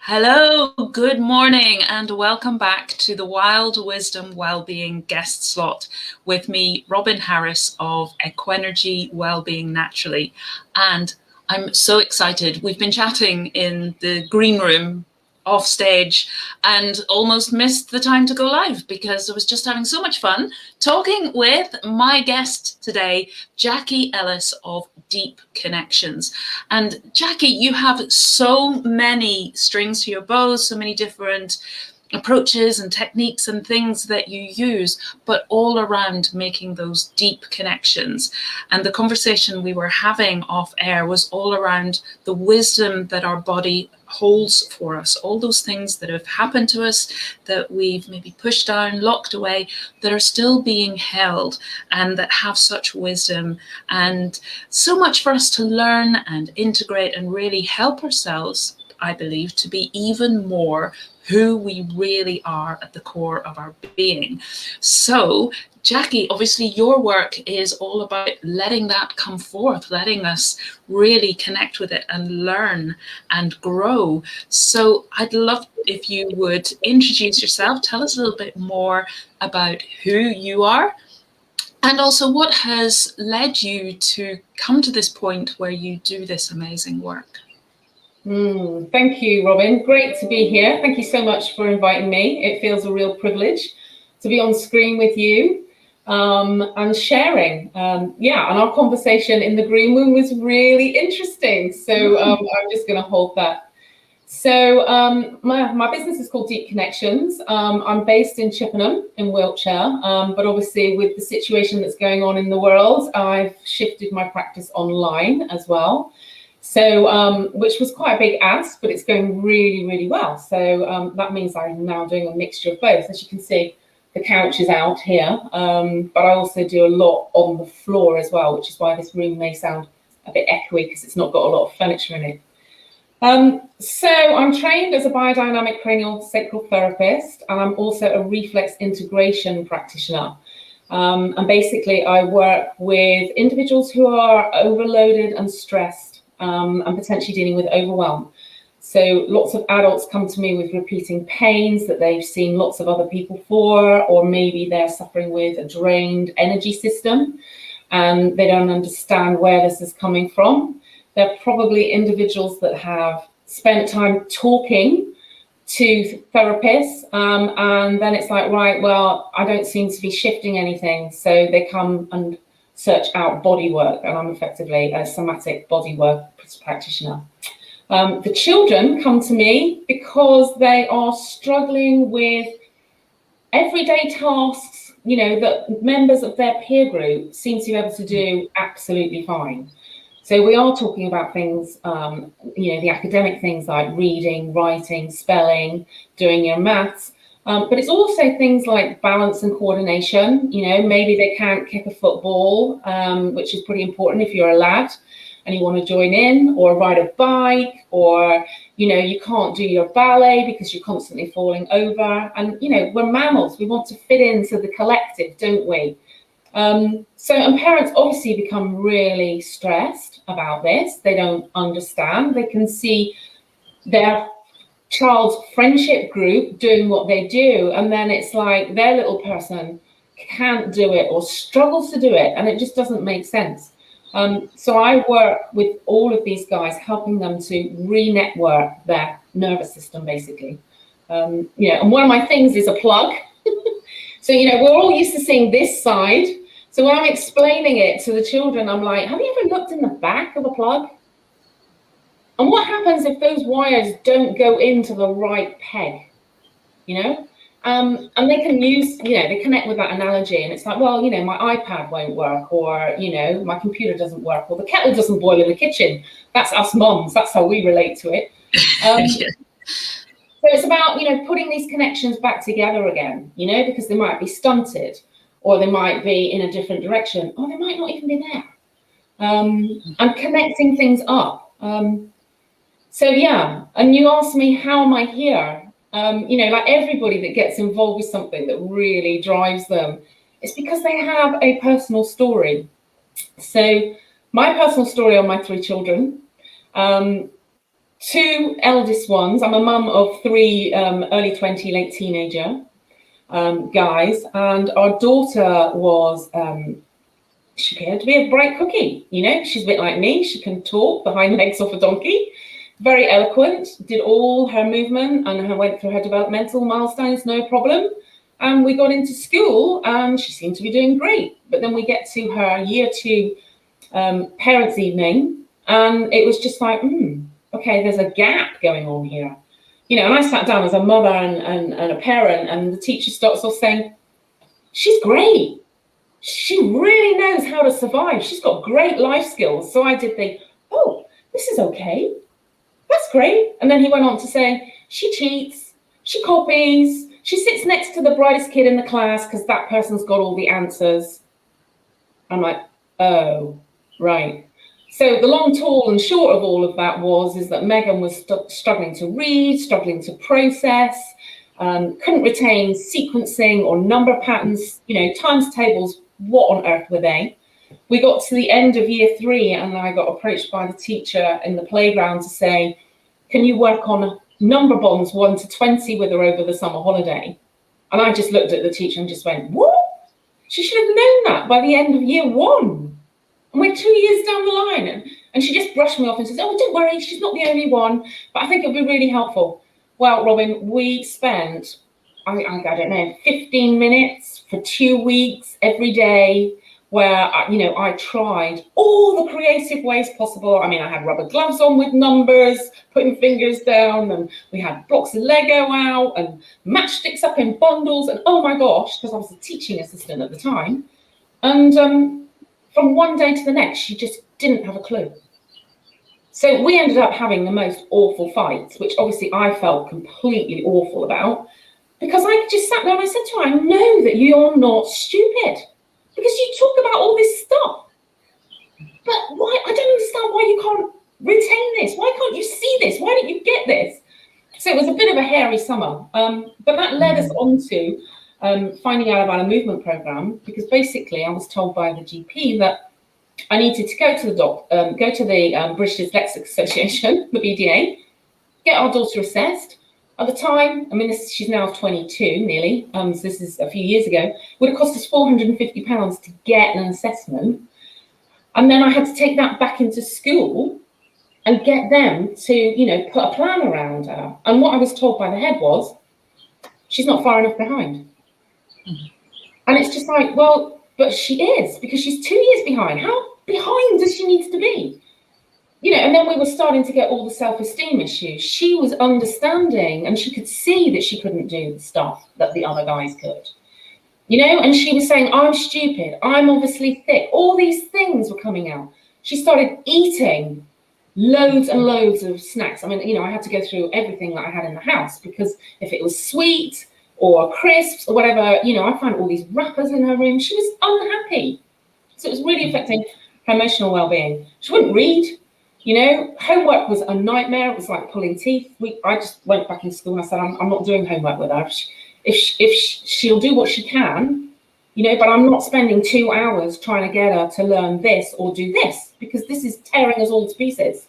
Hello, good morning, and welcome back to the Wild Wisdom Wellbeing guest slot with me, Robin Harris of Equenergy Wellbeing Naturally. And I'm so excited. We've been chatting in the green room off stage and almost missed the time to go live because I was just having so much fun talking with my guest today, Jacqui Ellis of Deep Connections. And Jacqui, you have so many strings to your bow, so many different approaches and techniques and things that you use, but all around making those deep connections. And the conversation we were having off air was all around the wisdom that our body holds for us, all those things that have happened to us that we've maybe pushed down, locked away, that are still being held and that have such wisdom and so much for us to learn and integrate and really help ourselves, I believe, to be even more who we really are at the core of our being. So, Jacqui, obviously your work is all about letting that come forth, letting us really connect with it and learn and grow. So I'd love if you would introduce yourself, tell us a little bit more about who you are, and also what has led you to come to this point where you do this amazing work. Thank you, Robin. Great to be here. Thank you so much for inviting me. It feels a real privilege to be on screen with you and sharing. And our conversation in the green room was really interesting. So I'm just going to hold that. So my business is called Deep Connections. I'm based in Chippenham in Wiltshire, but obviously with the situation that's going on in the world, I've shifted my practice online as well. So, which was quite a big ask, but it's going really, really well. So that means I'm now doing a mixture of both. As you can see, the couch is out here, but I also do a lot on the floor as well, which is why this room may sound a bit echoey because it's not got a lot of furniture in it. So I'm trained as a biodynamic cranial sacral therapist, and I'm also a reflex integration practitioner. And basically I work with individuals who are overloaded and stressed, and potentially dealing with overwhelm. So lots of adults come to me with repeating pains that they've seen lots of other people for, or maybe they're suffering with a drained energy system and they don't understand where this is coming from. They're probably individuals that have spent time talking to therapists, and then it's like, right, well, I don't seem to be shifting anything. So they come and search out body work, and I'm effectively a somatic body work practitioner. The children come to me because they are struggling with everyday tasks, you know, that members of their peer group seem to be able to do absolutely fine. So we are talking about things, the academic things like reading, writing, spelling, doing your maths. But it's also things like balance and coordination. You know, maybe they can't kick a football, which is pretty important if you're a lad and you want to join in, or ride a bike, or, you know, you can't do your ballet because you're constantly falling over. And, you know, we're mammals. We want to fit into the collective, don't we? And parents obviously become really stressed about this. They don't understand. They can see their child's friendship group doing what they do, and then it's like their little person can't do it or struggles to do it, and it just doesn't make sense. So I work with all of these guys, helping them to re-network their nervous system, basically. And one of my things is a plug. So, you know, we're all used to seeing this side. So when I'm explaining it to the children, I'm like, have you ever looked in the back of a plug? And what happens if those wires don't go into the right peg, you know? And they can use, you know, they connect with that analogy, and it's like, well, you know, my iPad won't work, or, you know, my computer doesn't work, or the kettle doesn't boil in the kitchen. That's us moms. That's how we relate to it. So it's about, you know, putting these connections back together again, you know, because they might be stunted, or they might be in a different direction, or they might not even be there. And connecting things up. So yeah, and you asked me, how am I here? You know, like everybody that gets involved with something that really drives them, it's because they have a personal story. So my personal story are my 3 children. two eldest ones. I'm a mum of three early 20, late teenager guys, and our daughter was she appeared to be a bright cookie. You know, she's a bit like me. She can talk the hind legs off a donkey. Very eloquent. Did all her movement and went through her developmental milestones, no problem. And we got into school, and she seemed to be doing great. But then we get to her year 2 parents' evening, and it was just like, okay, there's a gap going on here. You know, and I sat down as a mother and a parent, and the teacher starts off saying, she's great. She really knows how to survive. She's got great life skills. So I did think, oh, this is okay. That's great. And then he went on to say, she cheats, she copies, she sits next to the brightest kid in the class because that person's got all the answers. I'm like, oh, right. So the long, tall and short of all of that is that Megan was struggling to read, struggling to process, couldn't retain sequencing or number patterns, you know, times tables. What on earth were they? We got to the end of year 3 and I got approached by the teacher in the playground to say, can you work on number bonds 1 to 20 with her over the summer holiday? And I just looked at the teacher and just went, what? She should have known that by the end of year 1. And we're 2 years down the line. And she just brushed me off and says, oh, don't worry, she's not the only one. But I think it'll be really helpful. Well, Robin, we spent, I don't know, 15 minutes for 2 weeks every day where, you know, I tried all the creative ways possible. I mean, I had rubber gloves on with numbers, putting fingers down, and we had blocks of Lego out and matchsticks up in bundles. And oh my gosh, because I was a teaching assistant at the time. And from one day to the next, she just didn't have a clue. So we ended up having the most awful fights, which obviously I felt completely awful about, because I just sat there and I said to her, I know that you're not stupid, because you talk about all this stuff. But why? I don't understand why you can't retain this. Why can't you see this? Why don't you get this? So it was a bit of a hairy summer, but that led us on to finding out about a movement program, because basically I was told by the GP that I needed to go to the British Dyslexic Association, the BDA, get our daughter assessed. At the time, I mean, she's now 22 nearly, so this is a few years ago, would have cost us £450 to get an assessment. And then I had to take that back into school and get them to, you know, put a plan around her. And what I was told by the head was, she's not far enough behind. And it's just like, well, but she is, because she's 2 years behind. How behind does she need to be? You know, and then we were starting to get all the self-esteem issues. She was understanding, and she could see that she couldn't do the stuff that the other guys could. You know, and she was saying, I'm stupid, I'm obviously thick. All these things were coming out. She started eating loads and loads of snacks. I mean, you know, I had to go through everything that I had in the house, because if it was sweet or crisps or whatever, you know, I found all these wrappers in her room. She was unhappy. So it was really affecting her emotional well-being. She wouldn't read. You know, homework was a nightmare. It was like pulling teeth. I just went back in school and I said, I'm not doing homework with her. If she'll do what she can, you know, but I'm not spending 2 hours trying to get her to learn this or do this, because this is tearing us all to pieces.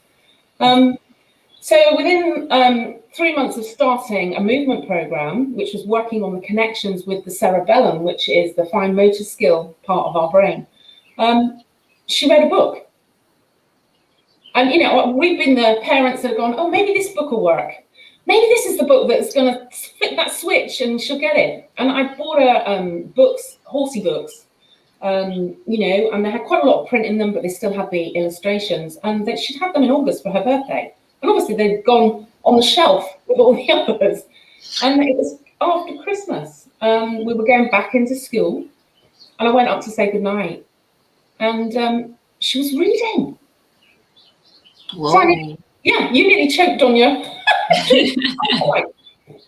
So within 3 months of starting a movement program, which was working on the connections with the cerebellum, which is the fine motor skill part of our brain, she read a book. And, you know, we've been the parents that have gone, oh, maybe this book will work. Maybe this is the book that's going to flip that switch and she'll get it. And I bought her books, horsey books, you know, and they had quite a lot of print in them, but they still had the illustrations. And that she'd had them in August for her birthday. And obviously they'd gone on the shelf with all the others. And it was after Christmas. We were going back into school. And I went up to say goodnight. And she was reading. Whoa. So yeah, you nearly choked on your... like,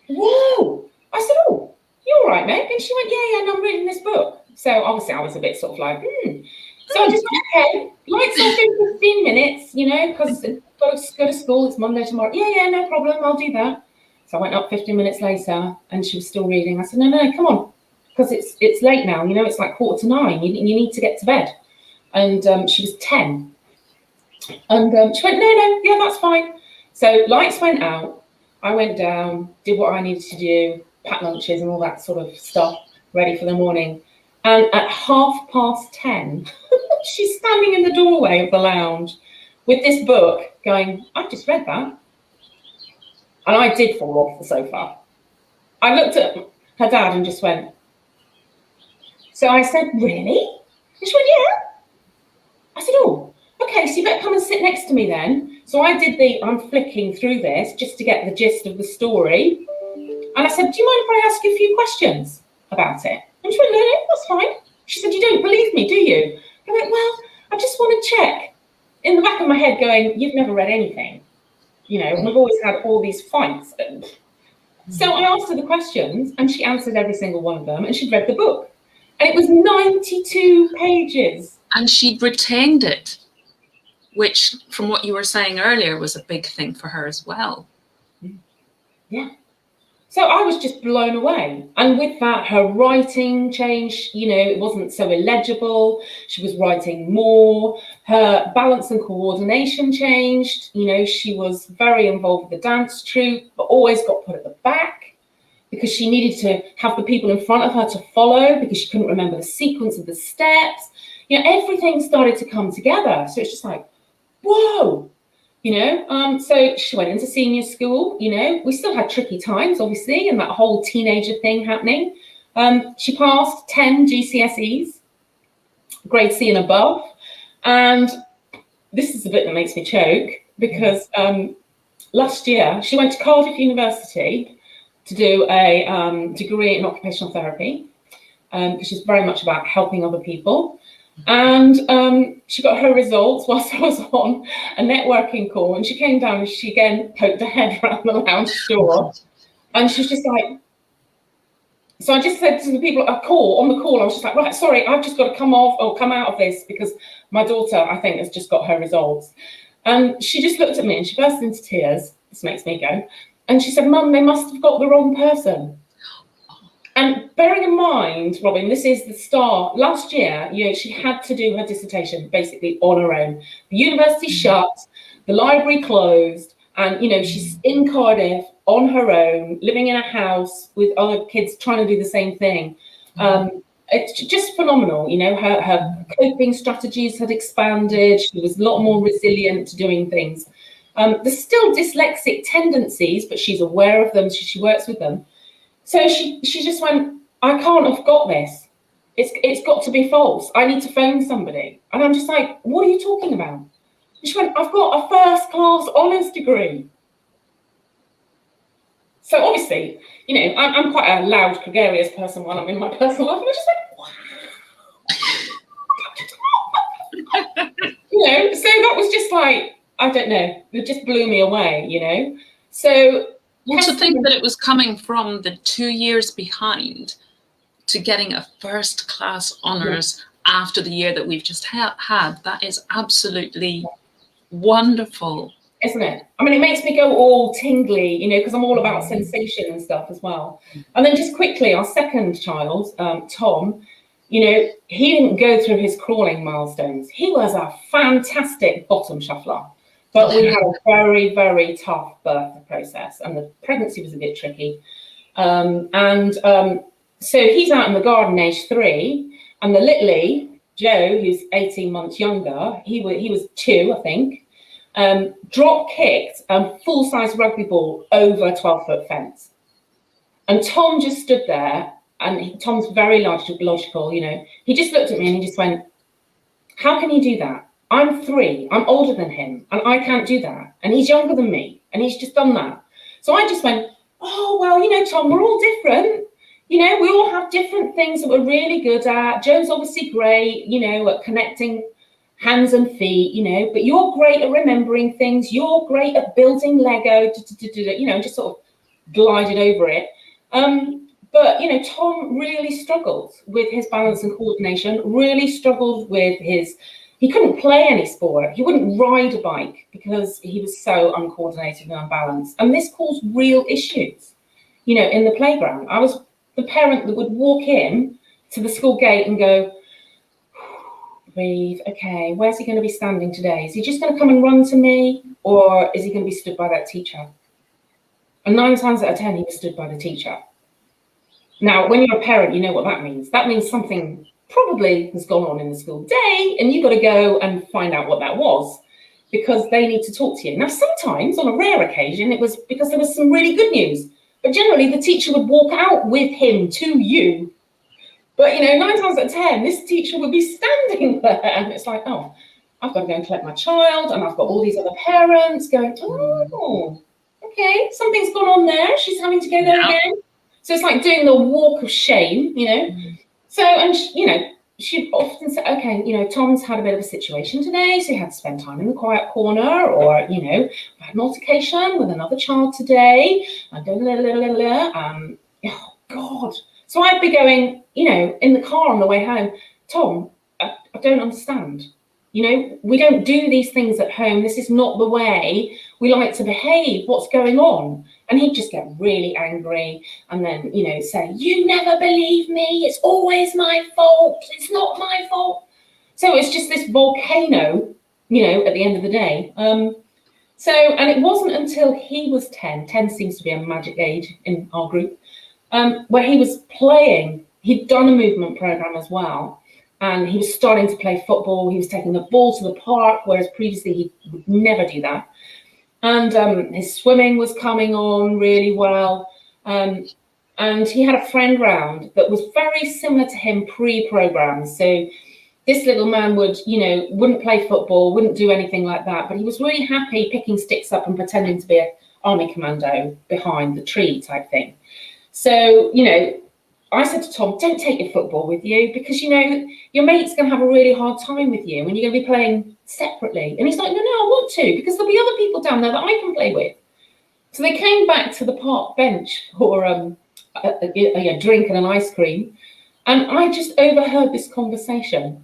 whoa. I said, oh, you all right, Meg? And she went, yeah, and I'm reading this book. So obviously I was a bit sort of like, So I just went, okay, lights off in 15 minutes, you know, because got to go to school, it's Monday tomorrow. Yeah, no problem, I'll do that. So I went up 15 minutes later and she was still reading. I said, no, come on, because it's late now, you know, it's like 9:15. You need to get to bed. And she was 10. And she went, no, yeah, that's fine. So lights went out. I went down, did what I needed to do, pack lunches and all that sort of stuff, ready for the morning. And at 10:30, she's standing in the doorway of the lounge with this book going, I've just read that. And I did fall off the sofa. I looked at her dad and just went, so I said, really? And she went, yeah. I said, oh, okay, so you better come and sit next to me then. So I did I'm flicking through this just to get the gist of the story. And I said, do you mind if I ask you a few questions about it? And she went, no, that's fine. She said, you don't believe me, do you? I went, well, I just want to check. In the back of my head going, you've never read anything. You know, we've always had all these fights. So I asked her the questions and she answered every single one of them and she'd read the book. And it was 92 pages. And she'd retained it, which, from what you were saying earlier, was a big thing for her as well. Yeah. So I was just blown away. And with that, her writing changed. You know, it wasn't so illegible. She was writing more. Her balance and coordination changed. You know, she was very involved with the dance troupe, but always got put at the back because she needed to have the people in front of her to follow because she couldn't remember the sequence of the steps. You know, everything started to come together. So it's just like, whoa. You know, so she went into senior school. You know, we still had tricky times, obviously, and that whole teenager thing happening. She passed 10 GCSEs, grade C and above. And this is the bit that makes me choke because last year she went to Cardiff University to do a degree in occupational therapy because she's very much about helping other people. And she got her results whilst I was on a networking call, and she came down and she again poked her head around the lounge door, and she was just like, so I just said to the people on the call, I was just like, right, sorry, I've just got to come out of this because my daughter, I think, has just got her results. And she just looked at me and she burst into tears. This makes me go. And she said, Mum, they must have got the wrong person. And bearing in mind, Robin, this is the start. Last year, you know, she had to do her dissertation basically on her own. The university shut, the library closed, and, you know, she's in Cardiff on her own, living in a house with other kids trying to do the same thing. It's just phenomenal. You know, her coping strategies had expanded. She was a lot more resilient to doing things. There's still dyslexic tendencies, but she's aware of them. She works with them. So she just went, I can't have got this. It's got to be false. I need to phone somebody. And I'm just like, what are you talking about? And she went, I've got a first class honours degree. So obviously, you know, I'm quite a loud, gregarious person when I'm in my personal life. And I just like, wow. You know, so that was just like, I don't know. It just blew me away, you know. So well, to think that it was coming from the 2 years behind to getting a first class honours after the year that we've just had, that is absolutely wonderful. Isn't it? I mean, it makes me go all tingly, you know, because I'm all about sensation and stuff as well. And then just quickly, our second child, Tom, you know, he didn't go through his crawling milestones. He was a fantastic bottom shuffler. But we had a very, very tough birth process, and the pregnancy was a bit tricky. So he's out in the garden, age 3, and the littly, Joe, who's 18 months younger, he was 2, I think, drop kicked a full-size rugby ball over a 12-foot fence. And Tom just stood there, and Tom's very logical, you know. He just looked at me and he just went, how can you do that? I'm 3, I'm older than him, and I can't do that. And he's younger than me, and he's just done that. So I just went, oh, well, you know, Tom, we're all different. You know, we all have different things that we're really good at. Joe's obviously great, you know, at connecting hands and feet, you know, but you're great at remembering things. You're great at building Lego, you know, just sort of glided over it. But, you know, Tom really struggled with his balance and coordination, really struggled with he couldn't play any sport. He wouldn't ride a bike because he was so uncoordinated and unbalanced. And this caused real issues, you know, in the playground. I was the parent that would walk in to the school gate and go, breathe. Okay, where's he going to be standing today? Is he just going to come and run to me, or is he going to be stood by that teacher? And 9 times out of 10, he was stood by the teacher. Now, when you're a parent, you know what that means. That means something probably has gone on in the school day, and you've got to go and find out what that was, because they need to talk to you. Now, sometimes, on a rare occasion, it was because there was some really good news. But generally, the teacher would walk out with him to you. But, 9 times out of 10, this teacher would be standing there. And it's like, oh, I've got to go and collect my child. And I've got all these other parents going, oh, okay, something's gone on there. She's having to go there again. So it's like doing the walk of shame, So, and, she'd often say, okay, Tom's had a bit of a situation today, so he had to spend time in the quiet corner, or, had an altercation with another child today, and oh, God. So I'd be going, in the car on the way home, Tom, I don't understand. We don't do these things at home. This is not the way we like to behave. What's going on? And he'd just get really angry and then, say, you never believe me. It's always my fault. It's not my fault. So it's just this volcano, at the end of the day. And it wasn't until he was 10 seems to be a magic age in our group, where he was playing. He'd done a movement program as well. And he was starting to play football. He was taking the ball to the park, whereas previously he would never do that. And his swimming was coming on really well. And he had a friend round that was very similar to him pre-program. So this little man wouldn't play football, wouldn't do anything like that. But he was really happy picking sticks up and pretending to be an army commando behind the tree type thing. So, I said to Tom, don't take your football with you, because, your mate's going to have a really hard time with you and you're going to be playing separately. And he's like, no, I want to, because there'll be other people down there that I can play with. So they came back to the park bench for a drink and an ice cream. And I just overheard this conversation.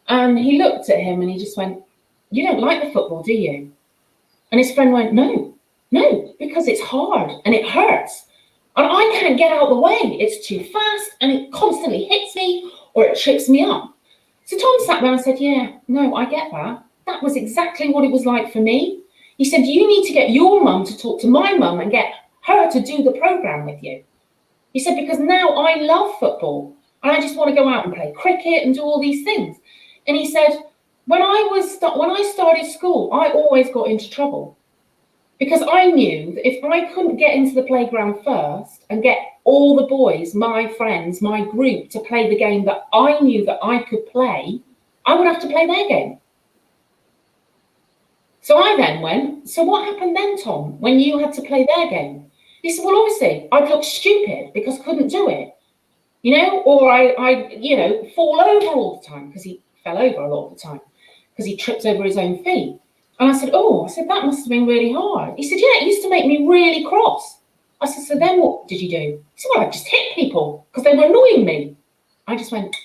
And he looked at him and he just went, you don't like the football, do you? And his friend went, no, because it's hard and it hurts. And I can't get out of the way. It's too fast and it constantly hits me or it trips me up. So Tom sat there and said, yeah, no, I get that. That was exactly what it was like for me. He said, you need to get your mum to talk to my mum and get her to do the program with you. He said, because now I love football and I just want to go out and play cricket and do all these things. And he said, when I started school, I always got into trouble. Because I knew that if I couldn't get into the playground first and get all the boys, my friends, my group, to play the game that I knew that I could play, I would have to play their game. So I then went, so what happened then, Tom, when you had to play their game? He said, well, obviously, I'd look stupid because I couldn't do it, or I fall over all the time, because he fell over a lot of the time, because he tripped over his own feet. And I said, that must have been really hard. He said, yeah, it used to make me really cross. I said, so then what did you do? He said, well, I just hit people because they were annoying me. I just went,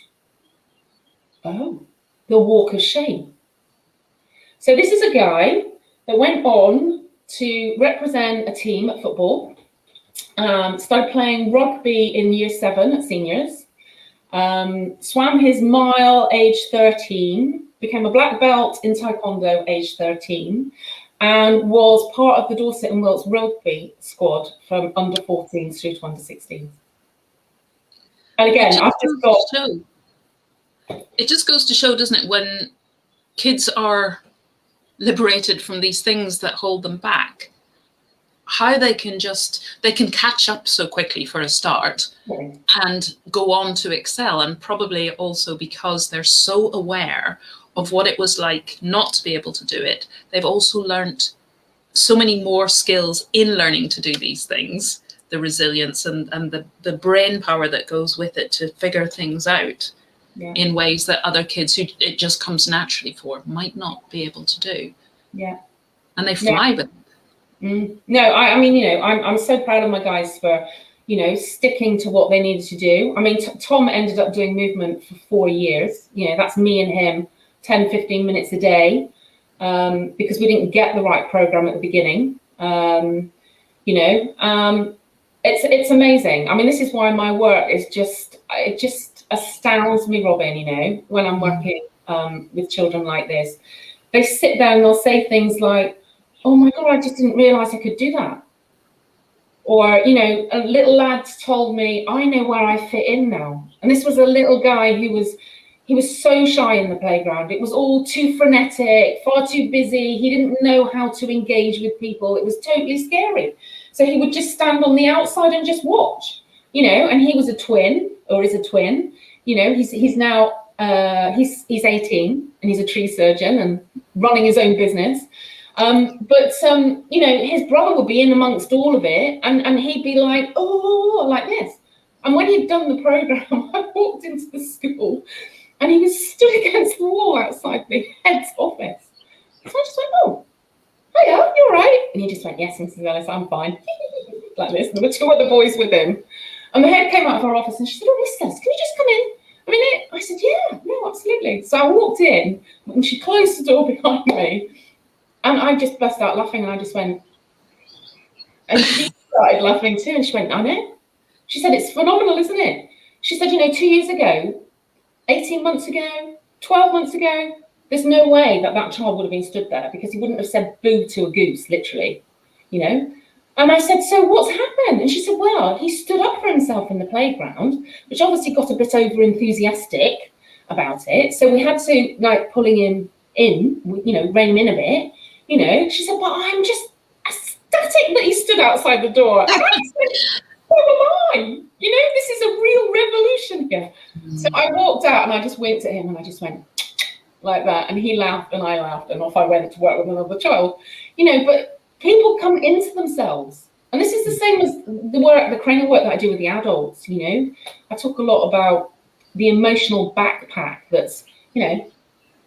oh, the walk of shame. So this is a guy that went on to represent a team at football, started playing rugby in year 7 at seniors, swam his mile age 13, became a black belt in Taekwondo age 13, and was part of the Dorset and Wilts rugby squad from under 14s through to under 16s. And again, it just goes to show, doesn't it, when kids are liberated from these things that hold them back, how they can catch up so quickly for a start, and go on to excel. And probably also because they're so aware of what it was like not to be able to do it, they've also learnt so many more skills in learning to do these things, the resilience and the brain power that goes with it to figure things out in ways that other kids who it just comes naturally for might not be able to do. Yeah. And they fly with it. No, I mean, I'm so proud of my guys for, sticking to what they needed to do. I mean, Tom ended up doing movement for 4 years. That's me and him, 10, 15 minutes a day, because we didn't get the right program at the beginning. It's amazing. I mean, this is why my work is it just astounds me, Robin, when I'm working with children like this. They sit there and they'll say things like, oh my God, I just didn't realize I could do that. Or, you know, a little lad told me, I know where I fit in now. And this was a little guy he was so shy in the playground. It was all too frenetic, far too busy. He didn't know how to engage with people. It was totally scary. So he would just stand on the outside and just watch, you know, and he was a twin, or is a twin. You know, he's now, he's 18 and he's a tree surgeon and running his own business. You know, his brother would be in amongst all of it, and he'd be like, oh, like this. And when he'd done the program, I walked into the school and he was stood against the wall outside the head's office. So I just went, oh, hiya, you're right. And he just went, yes, Mrs. Ellis, I'm fine. Like this. And there were two other boys with him. And the head came out of her office and she said, oh, Miss Ellis, can you just come in a minute? I said, yeah, no, absolutely. So I walked in and she closed the door behind me. And I just burst out laughing and I just went, and she started laughing too. And she went, I know. She said, it's phenomenal, isn't it? She said, you know, 2 years ago, 18 months ago, 12 months ago, there's no way that that child would have been stood there because he wouldn't have said boo to a goose, literally, you know. And I said, so what's happened? And she said, well, he stood up for himself in the playground, which obviously got a bit over enthusiastic about it. So we had to like pulling him in, you know, rein him in a bit. You know, she said, but I'm just ecstatic that he stood outside the door. And I said, so am I. You know, this is a real revolution here. So I walked out and I just winked at him and I just went like that. And he laughed and I laughed and off I went to work with another child. You know, but people come into themselves. And this is the same as the work, the cranial work that I do with the adults, you know. I talk a lot about the emotional backpack that's, you know,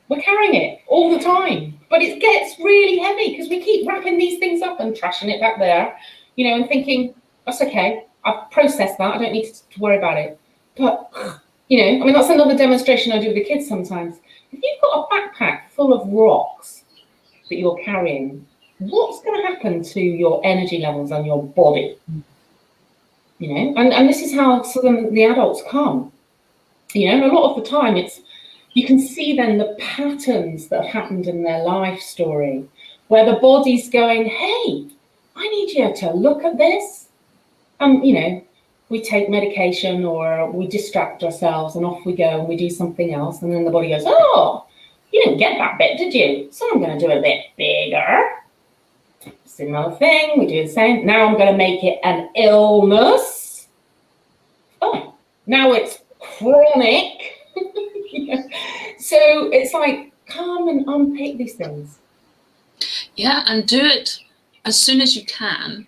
we're carrying it all the time, but it gets really heavy because we keep wrapping these things up and trashing it back there, you know, and thinking, that's okay, I've processed that, I don't need to worry about it. But, you know, I mean, that's another demonstration I do with the kids sometimes. If you've got a backpack full of rocks that you're carrying, what's going to happen to your energy levels and your body? You know, and this is how the adults come, you know, and a lot of the time you can see then the patterns that have happened in their life story, where the body's going, hey, I need you to look at this. You know, we take medication or we distract ourselves and off we go and we do something else. And then the body goes, oh, you didn't get that bit, did you? So I'm going to do it a bit bigger. Similar thing, we do the same. Now I'm going to make it an illness. Oh, now it's chronic. So it's like, come and unpick these things. Yeah, and do it as soon as you can,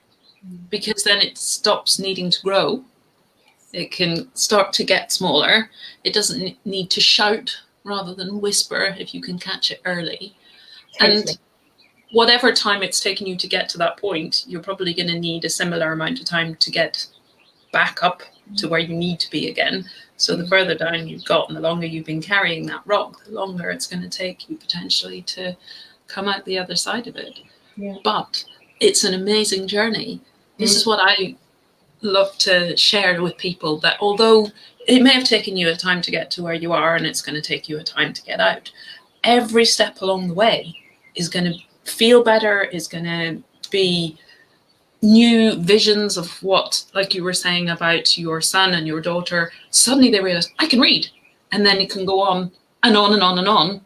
because then it stops needing to grow. It can start to get smaller. It doesn't need to shout rather than whisper if you can catch it early. Totally. And whatever time it's taken you to get to that point, you're probably going to need a similar amount of time to get back up to where you need to be again. So the further down you've got and the longer you've been carrying that rock, the longer it's going to take you potentially to come out the other side of it. Yeah. But it's an amazing journey. This is what I love to share with people, that although it may have taken you a time to get to where you are and it's going to take you a time to get out, every step along the way is going to feel better, is going to be new visions of what, like you were saying about your son and your daughter, suddenly they realize, I can read. And then it can go on and on and on and on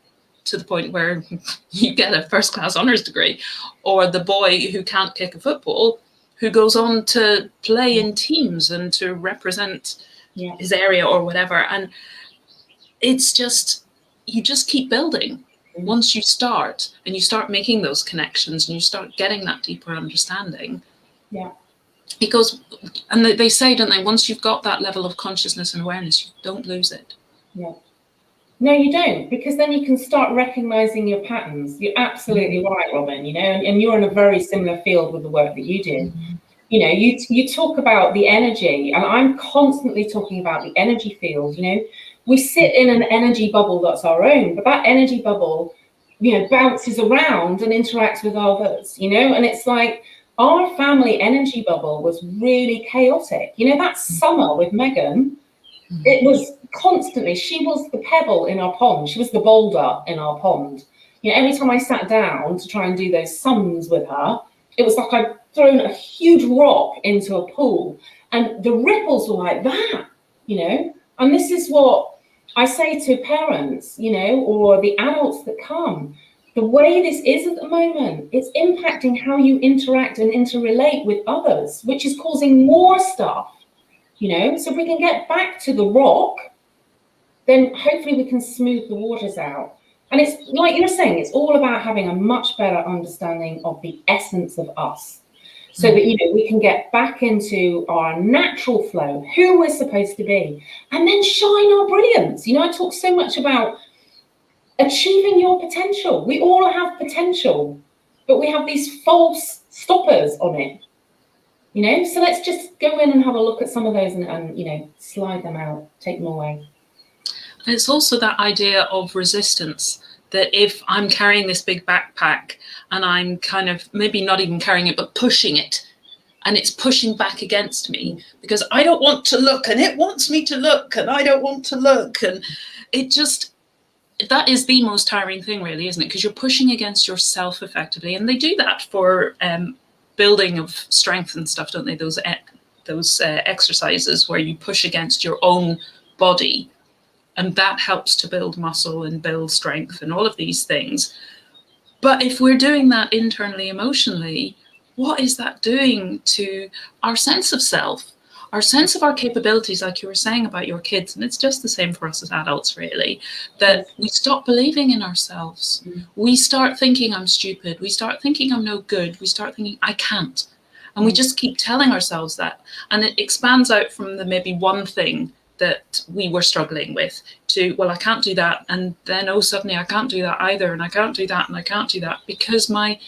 to the point where you get a first-class honours degree. Or the boy who can't kick a football, who goes on to play in teams and to represent his area or whatever. And it's just, you just keep building. Once you start and you start making those connections and you start getting that deeper understanding. Yeah. Because, and they say, don't they, once you've got that level of consciousness and awareness, you don't lose it. Yeah. No, you don't, because then you can start recognizing your patterns. You're absolutely right, Robin, you know, and you're in a very similar field with the work that you do. You know, you talk about the energy, and I'm constantly talking about the energy field. You know, we sit in an energy bubble that's our own, but that energy bubble, you know, bounces around and interacts with others, you know, and it's like our family energy bubble was really chaotic. You know, that summer with Megan, It was constantly, she was the pebble in our pond. She was the boulder in our pond. You know, every time I sat down to try and do those sums with her, it was like I'd thrown a huge rock into a pool, and the ripples were like that, you know. And this is what I say to parents, you know, or the adults that come. The way this is at the moment, it's impacting how you interact and interrelate with others, which is causing more stuff, you know. So if we can get back to the rock, then hopefully we can smooth the waters out. And it's like you're saying, it's all about having a much better understanding of the essence of us, so that, you know, we can get back into our natural flow, who we're supposed to be, and then shine our brilliance. You know, I talk so much about achieving your potential. We all have potential, but we have these false stoppers on it, you know. So let's just go in and have a look at some of those and you know, slide them out, take them away. It's also that idea of resistance, that if I'm carrying this big backpack and I'm kind of maybe not even carrying it, but pushing it, and it's pushing back against me because I don't want to look and it wants me to look and I don't want to look. And it just, that is the most tiring thing really, isn't it? Because you're pushing against yourself effectively. And they do that for building of strength and stuff, don't they? Those exercises where you push against your own body. And that helps to build muscle and build strength and all of these things. But if we're doing that internally, emotionally, what is that doing to our sense of self, our sense of our capabilities, like you were saying about your kids? And it's just the same for us as adults, really, that we stop believing in ourselves. We start thinking I'm stupid. We start thinking I'm no good. We start thinking I can't. And we just keep telling ourselves that. And it expands out from the maybe one thing that we were struggling with to, well, I can't do that. And then, oh, suddenly I can't do that either. And I can't do that. And I can't do that because my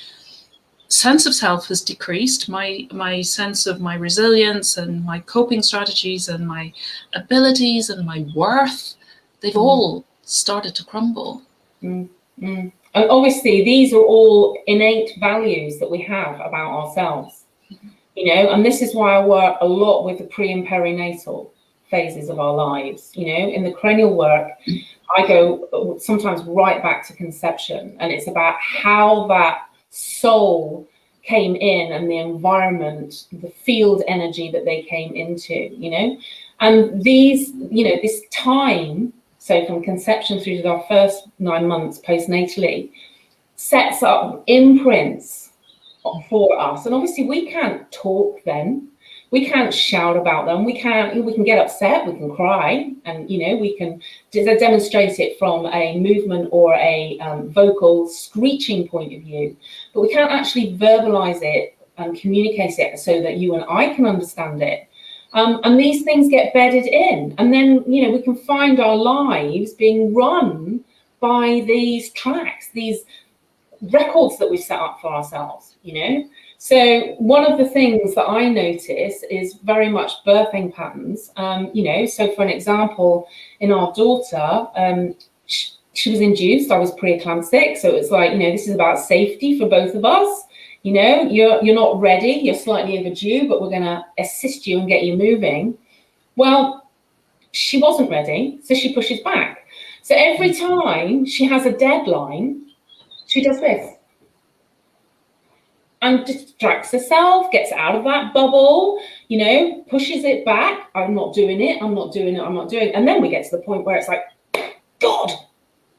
sense of self has decreased. My sense of my resilience and my coping strategies and my abilities and my worth, they've all started to crumble. And obviously, these are all innate values that we have about ourselves, you know, and this is why I work a lot with the pre and perinatal phases of our lives. You know, in the cranial work, I go sometimes right back to conception, and it's about how that soul came in and the environment, the field energy that they came into, you know. And these, you know, this time, so from conception through to our first 9 months postnatally, sets up imprints for us. And obviously we can't talk then. We can't shout about them. We can get upset, we can cry, and, you know, we can demonstrate it from a movement or a vocal screeching point of view, but we can't actually verbalize it and communicate it so that you and I can understand it. And these things get bedded in, and then, you know, we can find our lives being run by these tracks, these records that we've set up for ourselves, you know. So one of the things that I notice is very much birthing patterns. You know, so for an example, in our daughter, she was induced. I was preeclamptic, so it's like, you know, this is about safety for both of us. You know, you're not ready. You're slightly overdue, but we're going to assist you and get you moving. Well, she wasn't ready, so she pushes back. So every time she has a deadline, she does this. And distracts herself, gets out of that bubble, you know, pushes it back. I'm not doing it, I'm not doing it, I'm not doing it. And then we get to the point where it's like, God,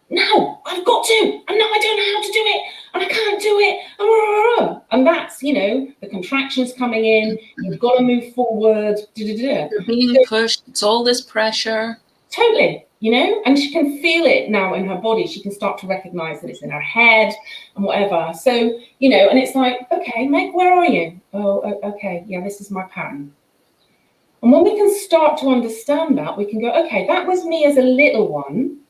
no, I've got to. And now I don't know how to do it. And I can't do it. And that's, you know, the contractions coming in. You've got to move forward. You're being pushed. It's all this pressure. Totally. You know, and she can feel it now in her body. She can start to recognize that it's in her head and whatever. So, you know, and it's like, okay, Meg, where are you? Oh, okay, yeah, this is my pattern. And when we can start to understand that, we can go, okay, that was me as a little one.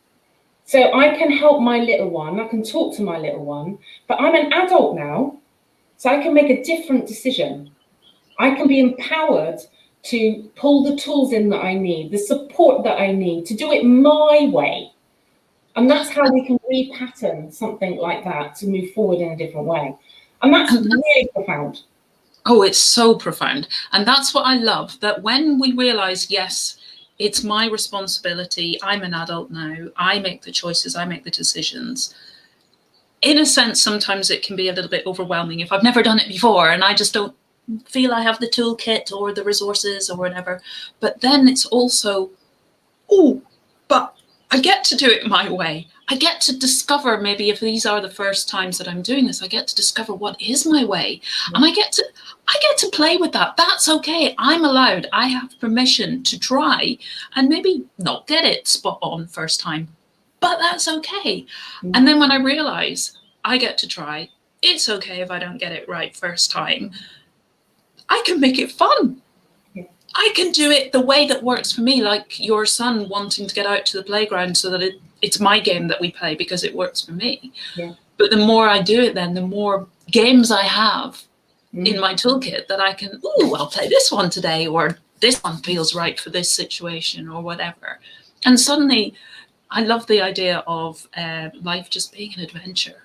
So I can help my little one. I can talk to my little one. But I'm an adult now, so I can make a different decision. I can be empowered to pull the tools in that I need, the support that I need to do it my way. And that's how we can repattern something like that to move forward in a different way. And that's really profound. Oh, it's so profound. And that's what I love, that when we realize, yes, it's my responsibility. I'm an adult now. I make the choices. I make the decisions. In a sense, sometimes it can be a little bit overwhelming if I've never done it before and I just don't feel I have the toolkit or the resources or whatever. But then it's also, oh, but I get to do it my way. I get to discover, maybe if these are the first times that I'm doing this, I get to discover what is my way. And I get to play with that. That's okay. I'm allowed. I have permission to try and maybe not get it spot on first time, but that's okay. And then when I realize I get to try, it's okay if I don't get it right first time. I can make it fun. I can do it the way that works for me, like your son wanting to get out to the playground so that it's my game that we play because it works for me. Yeah. But the more I do it, then the more games I have in my toolkit that I can, I'll play this one today, or this one feels right for this situation or whatever. And suddenly I love the idea of life just being an adventure.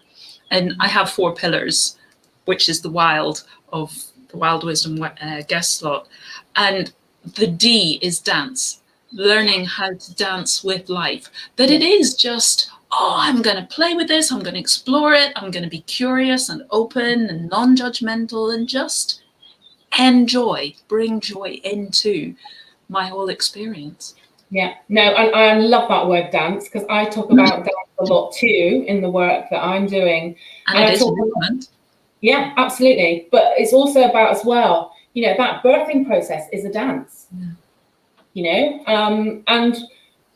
And I have 4 pillars, which is the wild of the Wild Wisdom guest slot. And the D is dance, learning how to dance with life. That it is just, I'm going to play with this. I'm going to explore it. I'm going to be curious and open and non-judgmental and just bring joy into my whole experience. Yeah, no, and I love that word dance, because I talk about dance a lot too in the work that I'm doing. And it is a movement. Yeah, absolutely. But it's also about as well, that birthing process is a dance, and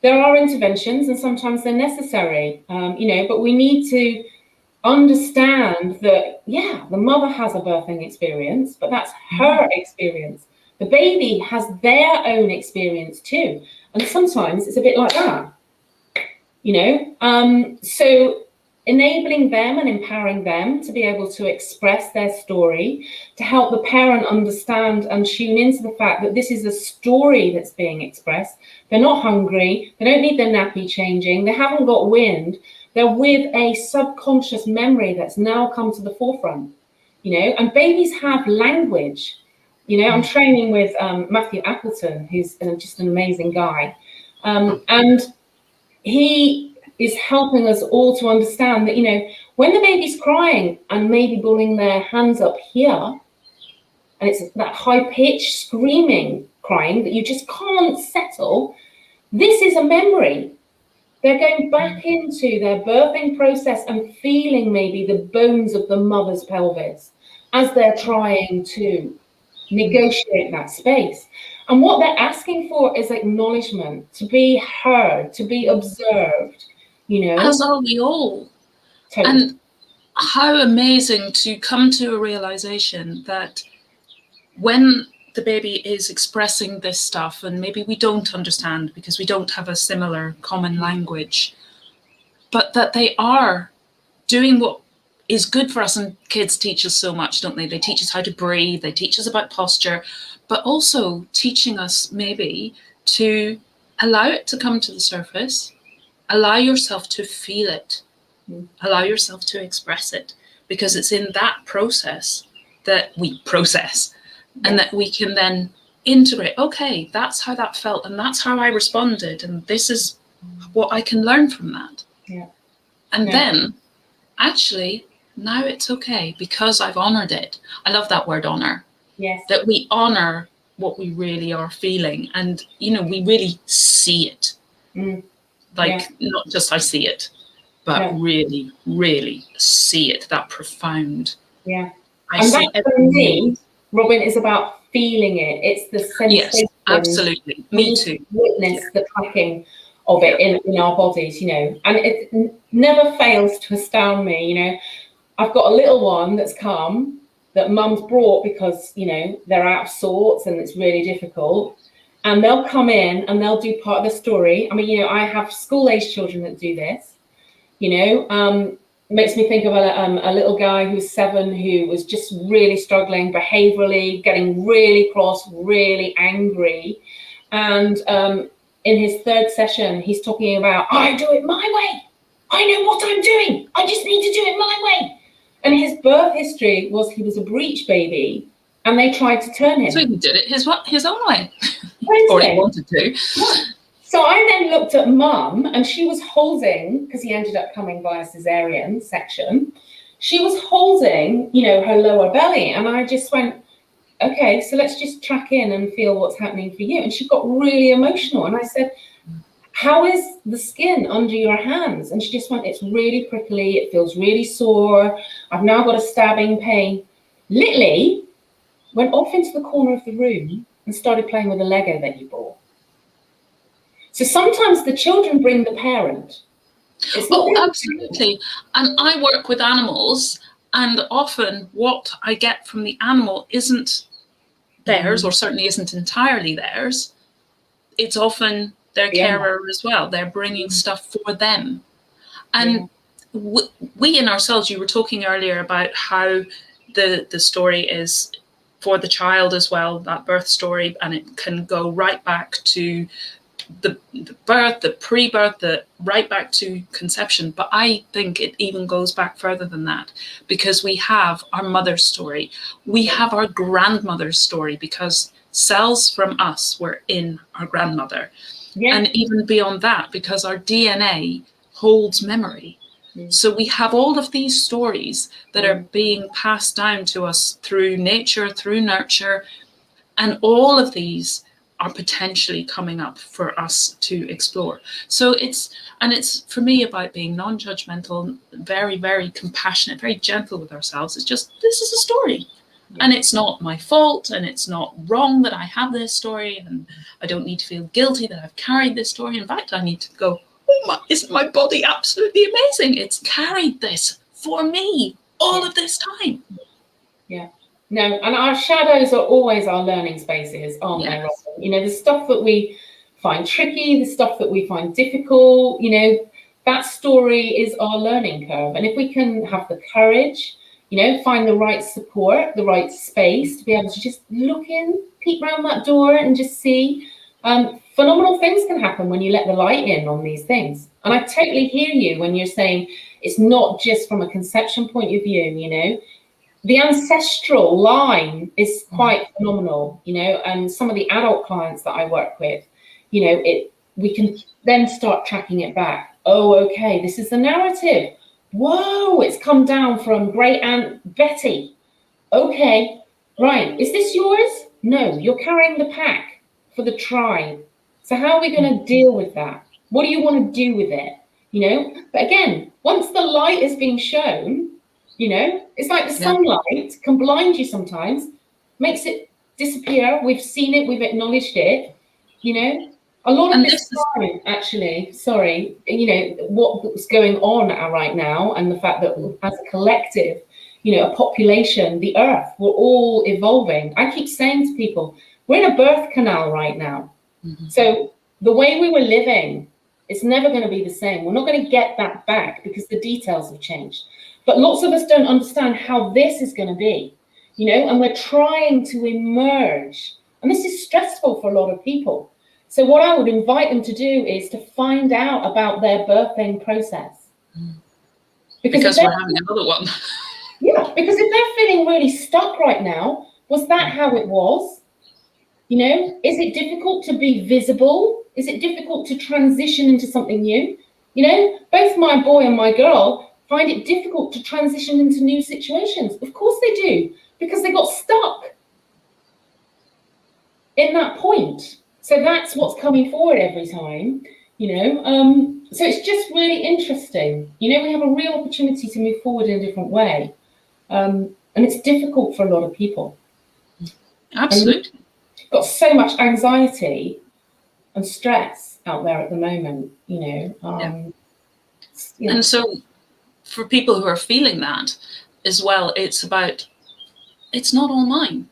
there are interventions and sometimes they're necessary, but we need to understand that, the mother has a birthing experience, but that's her experience. The baby has their own experience too. And sometimes it's a bit like that, so enabling them and empowering them to be able to express their story, to help the parent understand and tune into the fact that this is a story that's being expressed. They're not hungry. They don't need their nappy changing. They haven't got wind. They're with a subconscious memory that's now come to the forefront, and babies have language. I'm training with Matthew Appleton, who's just an amazing guy. And he is helping us all to understand that, when the baby's crying and maybe pulling their hands up here, and it's that high-pitched screaming crying that you just can't settle, this is a memory. They're going back into their birthing process and feeling maybe the bones of the mother's pelvis as they're trying to negotiate that space. And what they're asking for is acknowledgement, to be heard, to be observed, As are we all. Totally. And how amazing to come to a realization that when the baby is expressing this stuff, and maybe we don't understand because we don't have a similar common language, but that they are doing what is good for us. And kids teach us so much, don't they? They teach us how to breathe, they teach us about posture, but also teaching us maybe to allow it to come to the surface, allow yourself to feel it, allow yourself to express it, because it's in that process that we process and that we can then integrate, okay, that's how that felt and that's how I responded, and this is what I can learn from that. And then actually, now it's okay because I've honored it. I love that word, honor. Yes. That we honor what we really are feeling, and we really see it. Not just I see it, but really, really see it, that profound. And that for me, Robin, is about feeling it. It's the sensation. Yes, absolutely. Me too. Witness the tracking of it in our bodies, and it never fails to astound me. I've got a little one that's come that mum's brought because, they're out of sorts and it's really difficult. And they'll come in and they'll do part of the story. I mean, I have school-age children that do this, makes me think of a little guy who's 7 who was just really struggling behaviorally, getting really cross, really angry. And in his 3rd session, he's talking about, I do it my way. I know what I'm doing. I just need to do it my way. And his birth history was he was a breech baby and they tried to turn him. So he did it his own way. Or he wanted to. So I then looked at Mum, and she was holding, because he ended up coming via cesarean section, she was holding, you know, her lower belly. And I just went, okay, so let's just track in and feel what's happening for you. And she got really emotional. And I said, how is the skin under your hands? And she just went, it's really prickly. It feels really sore. I've now got a stabbing pain. Literally went off into the corner of the room and started playing with a Lego that you bought. So sometimes the children bring the parent. Absolutely. And I work with animals, and often what I get from the animal isn't theirs, or certainly isn't entirely theirs. It's often their carer as well. They're bringing stuff for them. And we in ourselves, you were talking earlier about how the story is for the child as well, that birth story, and it can go right back to the birth, the pre-birth, right back to conception. But I think it even goes back further than that, because we have our mother's story, we have our grandmother's story, because cells from us were in our grandmother. And even beyond that, because our DNA holds memory. So we have all of these stories that are being passed down to us through nature, through nurture, and all of these are potentially coming up for us to explore. So it's for me about being non-judgmental, very, very compassionate, very gentle with ourselves. It's just, this is a story. And it's not my fault, and it's not wrong that I have this story, and I don't need to feel guilty that I've carried this story. In fact, I need to go, isn't my body absolutely amazing? It's carried this for me all of this time. Yeah. No, and our shadows are always our learning spaces, aren't they, Robin? You know, the stuff that we find tricky, the stuff that we find difficult, you know, that story is our learning curve. And if we can have the courage, you know, find the right support, the right space to be able to just look in, peek around that door and just see, phenomenal things can happen when you let the light in on these things. And I totally hear you when you're saying it's not just from a conception point of view, you know. The ancestral line is quite phenomenal, you know, and some of the adult clients that I work with, you know, we can then start tracking it back. Oh, okay, this is the narrative. Whoa, it's come down from great Aunt Betty. Okay, right, is this yours? No, you're carrying the pack for the tribe. So how are we going to deal with that? What do you want to do with it? You know, but again, once the light is being shown, you know, it's like the sunlight can blind you sometimes, makes it disappear. We've seen it, we've acknowledged it, you know. A lot of this time, actually, sorry, you know, what's going on right now, and the fact that as a collective, you know, a population, the earth, we're all evolving. I keep saying to people, we're in a birth canal right now. So the way we were living, it's never going to be the same. We're not going to get that back because the details have changed. But lots of us don't understand how this is going to be, you know, and we're trying to emerge. And this is stressful for a lot of people. So what I would invite them to do is to find out about their birthing process. Because we're having another one. Yeah, because if they're feeling really stuck right now, was that how it was? You know, is it difficult to be visible? Is it difficult to transition into something new? You know, both my boy and my girl find it difficult to transition into new situations. Of course they do, because they got stuck in that point. So that's what's coming forward every time, you know. So it's just really interesting. You know, we have a real opportunity to move forward in a different way. And it's difficult for a lot of people. Absolutely. Got so much anxiety and stress out there at the moment, you know. And so for people who are feeling that as well, it's about, it's not all mine.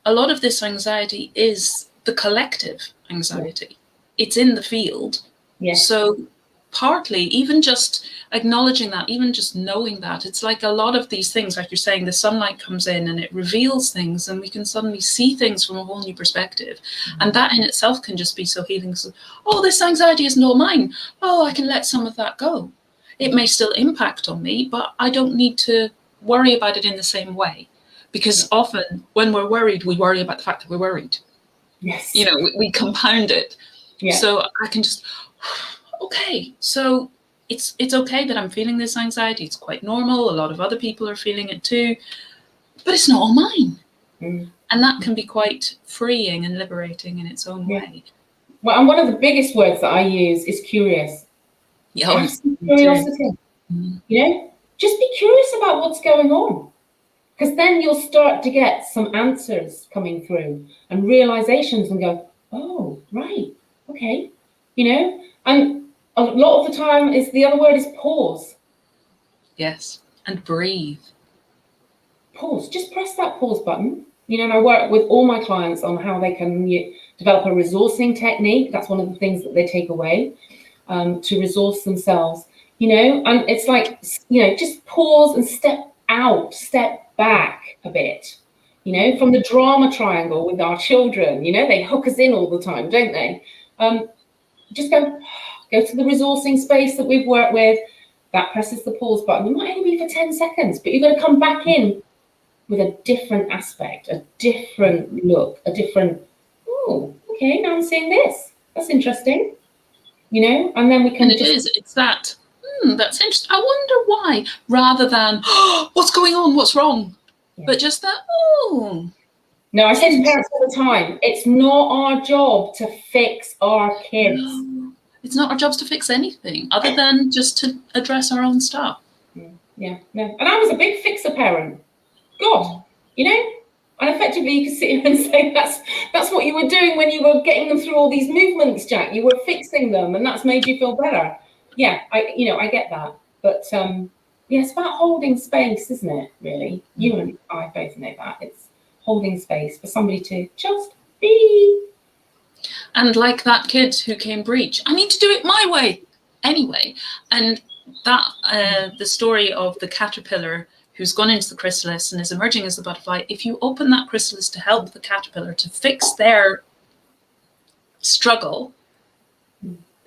A lot of this anxiety is the collective anxiety. It's in the field. So partly, even just acknowledging that, even just knowing that, it's like a lot of these things, like you're saying, the sunlight comes in and it reveals things, and we can suddenly see things from a whole new perspective. And that in itself can just be so healing. So, oh, this anxiety isn't all mine. Oh, I can let some of that go. It may still impact on me, but I don't need to worry about it in the same way. Because often when we're worried, we worry about the fact that we're worried. Yes. You know, we compound it. Yeah. So I can just, okay, so it's okay that I'm feeling this anxiety. It's quite normal. A lot of other people are feeling it too, but it's not all mine. And that can be quite freeing and liberating in its own way. Well, and one of the biggest words that I use is curious. Yeah, Have some curiosity. You know, just be curious about what's going on, because then you'll start to get some answers coming through and realizations and go, oh, right, okay, you know. And a lot of the time is the other word is pause. Yes, and breathe. Pause. Just press that pause button. You know, and I work with all my clients on how they can develop a resourcing technique. That's one of the things that they take away, to resource themselves. You know, and it's like, you know, just pause and step out, step back a bit. You know, from the drama triangle with our children. You know, they hook us in all the time, don't they? Just go to the resourcing space that we've worked with. That presses the pause button. It might only be for 10 seconds, but you're going to come back in with a different aspect, a different look, a different, oh, okay, now I'm seeing this. That's interesting. You know, and then we can it's that, that's interesting. I wonder why, rather than, oh, what's going on, what's wrong? Yeah. But just that, oh. No, I say to parents all the time, it's not our job to fix our kids. No, it's not our jobs to fix anything other than just to address our own stuff. Yeah, no. And I was a big fixer parent. God, you know, and effectively you could sit here and say that's what you were doing when you were getting them through all these movements, Jack. You were fixing them, and that's made you feel better. Yeah, I get that, but yeah, it's about holding space, isn't it? Really, you and I both know that it's holding space for somebody to just be. And like that kid who came breach, I need to do it my way anyway. And that the story of the caterpillar who's gone into the chrysalis and is emerging as the butterfly, if you open that chrysalis to help the caterpillar to fix their struggle,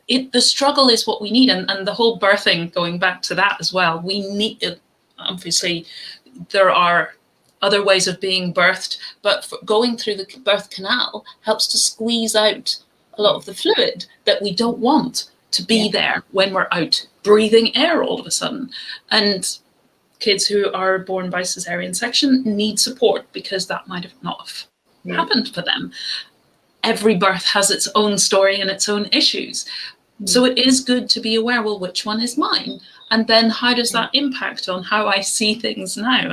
the struggle is what we need. And the whole birthing, going back to that as well, we need it. Obviously, there are other ways of being birthed, but going through the birth canal helps to squeeze out a lot of the fluid that we don't want to be there when we're out breathing air all of a sudden. And kids who are born by cesarean section need support because that might have not have happened for them. Every birth has its own story and its own issues. So it is good to be aware, well, which one is mine? And then how does that impact on how I see things now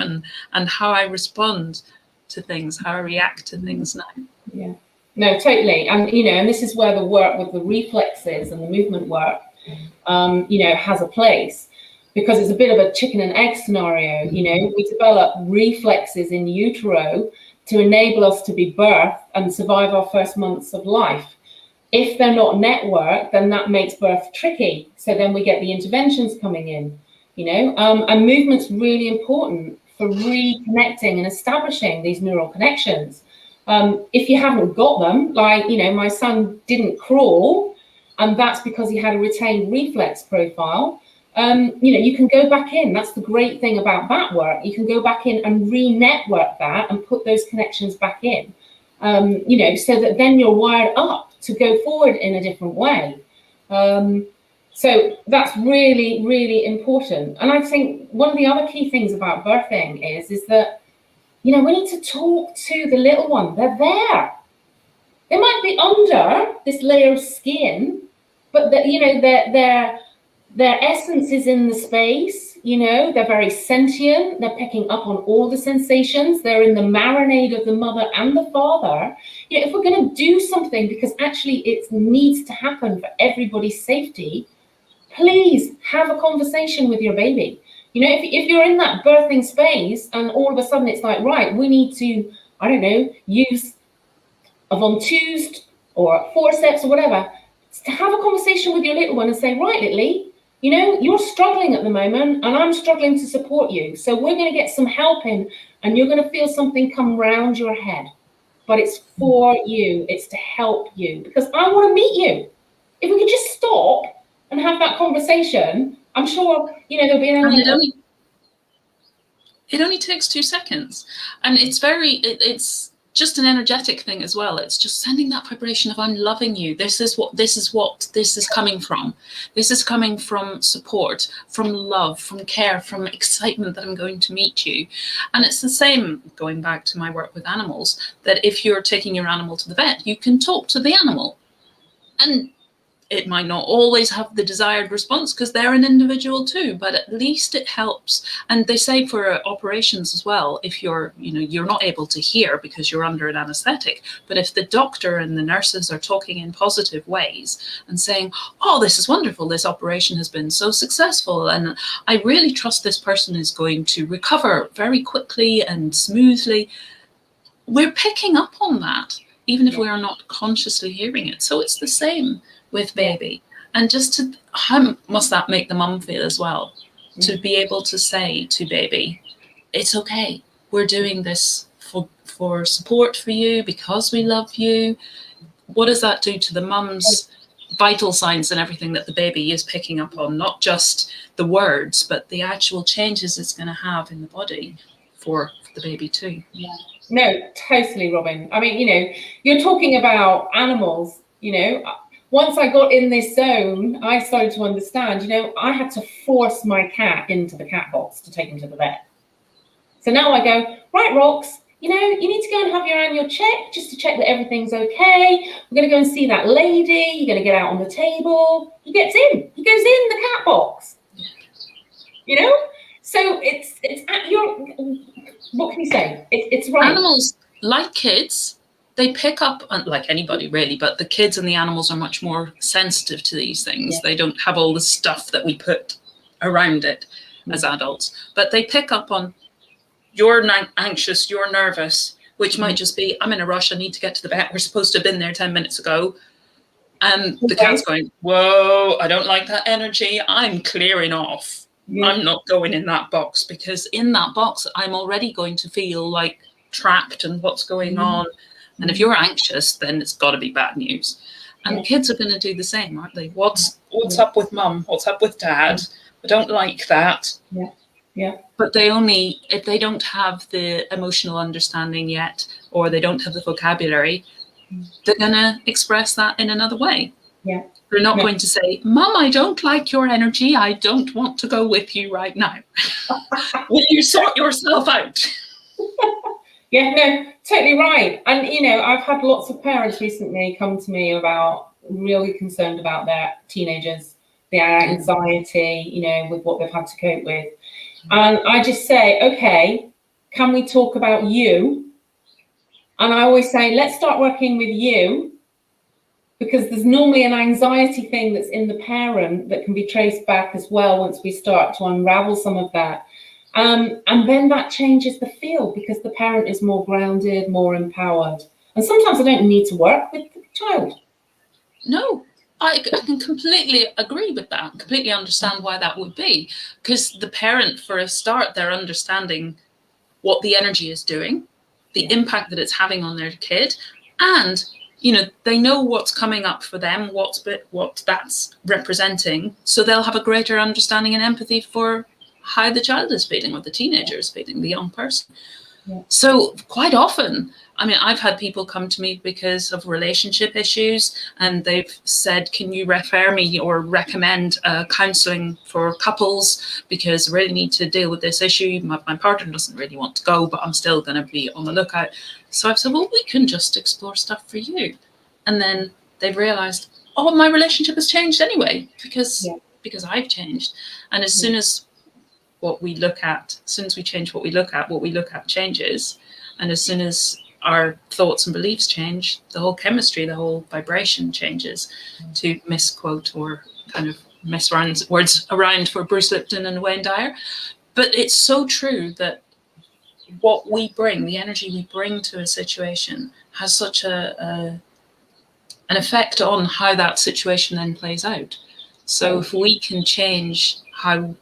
and how I respond to things, how I react to things now? Yeah, no, totally. And, you know, and this is where the work with the reflexes and the movement work, you know, has a place. Because it's a bit of a chicken and egg scenario. You know, we develop reflexes in utero to enable us to be birthed and survive our first months of life. If they're not networked, then that makes birth tricky. So then we get the interventions coming in, you know, and movement's really important for reconnecting and establishing these neural connections. If you haven't got them, like, you know, my son didn't crawl, and that's because he had a retained reflex profile. You know, you can go back in. That's the great thing about that work. You can go back in and re-network that and put those connections back in, you know, so that then you're wired up to go forward in a different way. So that's really, really important. And I think one of the other key things about birthing is that, you know, we need to talk to the little one. They're there. They might be under this layer of skin, but you know, their essence is in the space, you know, they're very sentient, they're picking up on all the sensations, they're in the marinade of the mother and the father. You know, if we're going to do something, because actually it needs to happen for everybody's safety, please have a conversation with your baby. You know, if you're in that birthing space and all of a sudden it's like, right, we need to, I don't know, use a ventouse or forceps or whatever, to have a conversation with your little one and say, right, Lily, you know, you're struggling at the moment and I'm struggling to support you. So we're going to get some help in and you're going to feel something come round your head. But it's for you. It's to help you because I want to meet you. If we could just stop and have that conversation, I'm sure, you know, there'll be an element. It only takes 2 seconds. And it's just an energetic thing as well. It's just sending that vibration of I'm loving you. This is what this is coming from. This is coming from support, from love, from care, from excitement that I'm going to meet you. And it's the same, going back to my work with animals, that if you're taking your animal to the vet, you can talk to the animal. And it might not always have the desired response because they're an individual too, but at least it helps. And they say for operations as well, if you're not able to hear because you're under an anesthetic, but if the doctor and the nurses are talking in positive ways and saying, oh, this is wonderful, this operation has been so successful, and I really trust this person is going to recover very quickly and smoothly, we're picking up on that, even if we are not consciously hearing it. So it's the same with baby. And just how must that make the mum feel as well, to be able to say to baby, it's okay, we're doing this for support for you, because we love you. What does that do to the mum's vital signs and everything that the baby is picking up on, not just the words, but the actual changes it's going to have in the body for the baby too? No, totally, Robin. I mean, you're talking about animals, once I got in this zone, I started to understand, I had to force my cat into the cat box to take him to the vet. So now I go, right, Rox, you need to go and have your annual check just to check that everything's okay. We're going to go and see that lady. You're going to get out on the table. He gets in. He goes in the cat box. So it's at your, what can you say? It's right. Animals, like kids, they pick up, like anybody really, but the kids and the animals are much more sensitive to these things. They don't have all the stuff that we put around it as adults, but they pick up on, you're anxious, you're nervous, which might just be, I'm in a rush, I need to get to the vet, we're supposed to have been there 10 minutes ago. And the cat's going, whoa, I don't like that energy, I'm clearing off. I'm not going in that box, because in that box, I'm already going to feel like trapped and what's going on. And if you're anxious, then it's got to be bad news. And kids are going to do the same, aren't they? What's up with mum? What's up with dad? I don't like that. But if they don't have the emotional understanding yet, or they don't have the vocabulary, they're going to express that in another way. They're not going to say, Mum, I don't like your energy. I don't want to go with you right now. Will you sort yourself out? Yeah, no, totally right. And, I've had lots of parents recently come to me about really concerned about their teenagers, their anxiety, with what they've had to cope with. And I just say, okay, can we talk about you? And I always say, let's start working with you, because there's normally an anxiety thing that's in the parent that can be traced back as well once we start to unravel some of that. And then that changes the field, because the parent is more grounded, more empowered. And sometimes I don't need to work with the child. No, I can completely agree with that, completely understand why that would be. Because the parent, for a start, they're understanding what the energy is doing, the impact that it's having on their kid, and they know what's coming up for them, what that's representing. So they'll have a greater understanding and empathy for how the child is feeling, or the teenager is feeling, the young person. So quite often, I've had people come to me because of relationship issues, and they've said, can you refer me or recommend counselling for couples, because I really need to deal with this issue. My partner doesn't really want to go, but I'm still going to be on the lookout. So I've said, well, we can just explore stuff for you. And then they've realised, oh, my relationship has changed anyway, because I've changed. And as soon as we change what we look at changes. And as soon as our thoughts and beliefs change, the whole chemistry, the whole vibration changes, to misquote or kind of misrun words around for Bruce Lipton and Wayne Dyer. But it's so true that what we bring, the energy we bring to a situation, has such an effect on how that situation then plays out. So if we can change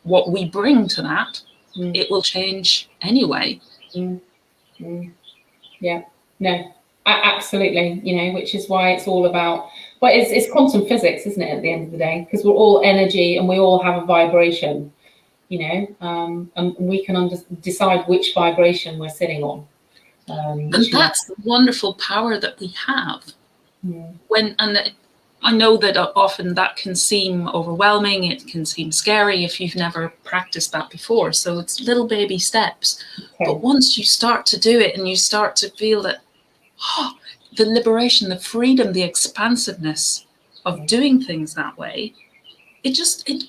what we bring to that, it will change anyway. Yeah, no, absolutely. Which is why it's all about, but it's quantum physics, isn't it, at the end of the day? Because we're all energy and we all have a vibration, and we can decide which vibration we're sitting on. And that's the wonderful power that we have. And I know that often that can seem overwhelming, it can seem scary if you've never practiced that before. So it's little baby steps. But once you start to do it and you start to feel that, the liberation, the freedom, the expansiveness of doing things that way, it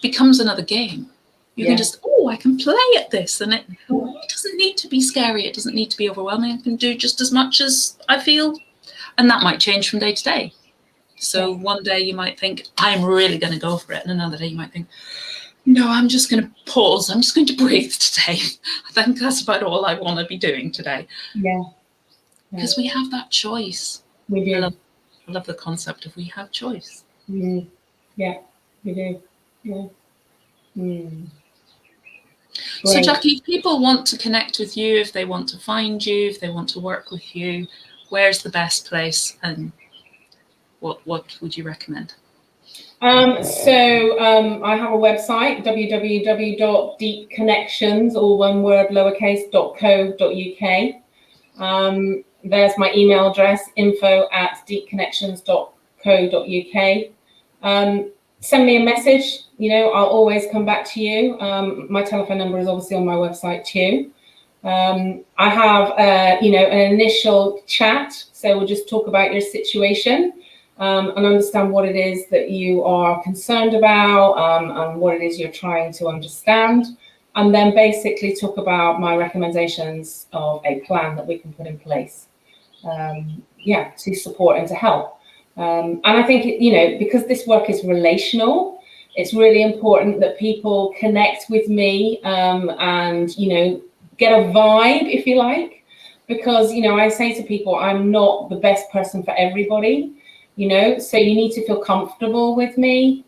becomes another game. You can just, I can play at this, and it doesn't need to be scary. It doesn't need to be overwhelming. I can do just as much as I feel. And that might change from day to day. So one day you might think, I'm really going to go for it. And another day you might think, no, I'm just going to pause. I'm just going to breathe today. I think that's about all I want to be doing today. Because we have that choice. We do. I love the concept of we have choice. Yeah, we do. So Jacqui, if people want to connect with you, if they want to find you, if they want to work with you, where's the best place, and what would you recommend? I have a website, www.deepconnections, all one word, lowercase.co.uk. There's my email address, info@deepconnections.co.uk. Send me a message, I'll always come back to you. My telephone number is obviously on my website too. I have, an initial chat, so we'll just talk about your situation and understand what it is that you are concerned about and what it is you're trying to understand, and then basically talk about my recommendations of a plan that we can put in place, to support and to help. And I think, because this work is relational, it's really important that people connect with me and, get a vibe, if you like, because, I say to people, I'm not the best person for everybody, so you need to feel comfortable with me,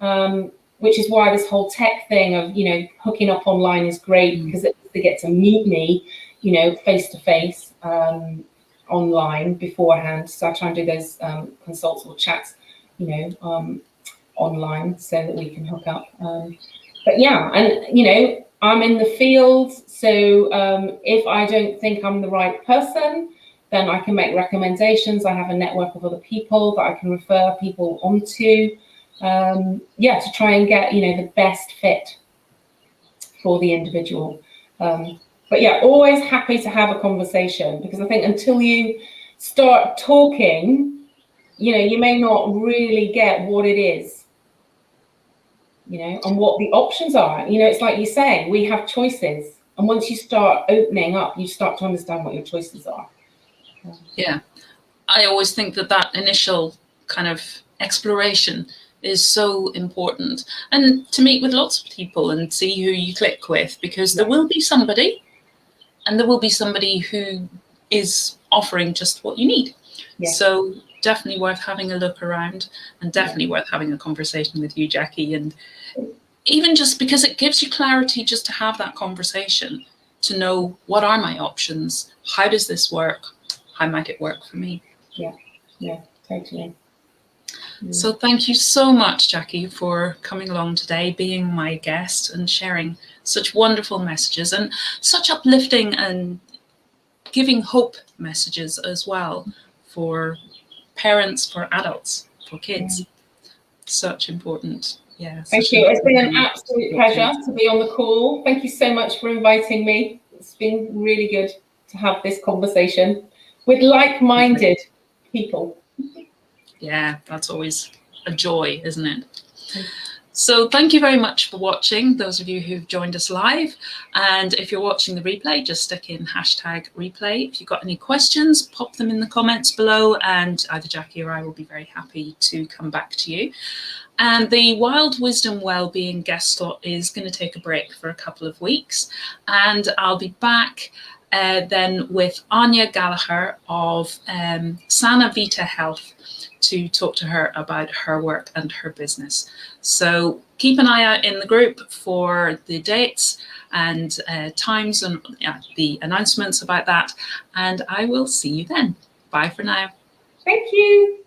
which is why this whole tech thing of, hooking up online is great, because they get to meet me, face to face, online beforehand. So I try and do those consults or chats, online, so that we can hook up. But yeah, and I'm in the field, so if I don't think I'm the right person, then I can make recommendations. I have a network of other people that I can refer people onto, to try and get the best fit for the individual. But yeah, always happy to have a conversation, because I think until you start talking, you may not really get what it is, and what the options are. It's like you say, we have choices. And once you start opening up, you start to understand what your choices are. Yeah. I always think that initial kind of exploration is so important, and to meet with lots of people and see who you click with, because there will be somebody, and there will be somebody who is offering just what you need. So definitely worth having a look around, and definitely worth having a conversation with you, Jacqui. And even just because it gives you clarity just to have that conversation, to know what are my options, how does this work, how might it work for me? Yeah, totally. So thank you so much, Jacqui, for coming along today, being my guest and sharing such wonderful messages and such uplifting and giving hope messages as well for parents, for adults, for kids. Such important. Yeah. Thank you. It's been an absolute pleasure to be on the call. Thank you so much for inviting me. It's been really good to have this conversation with like-minded people. Yeah, that's always a joy, isn't it? So thank you very much for watching, those of you who've joined us live. And if you're watching the replay, just stick in #replay. If you've got any questions, pop them in the comments below, and either Jacqui or I will be very happy to come back to you. And the Wild Wisdom Wellbeing guest slot is going to take a break for a couple of weeks, and I'll be back then with Anya Gallagher of Sana Vita Health to talk to her about her work and her business. So keep an eye out in the group for the dates and times and the announcements about that. And I will see you then. Bye for now. Thank you.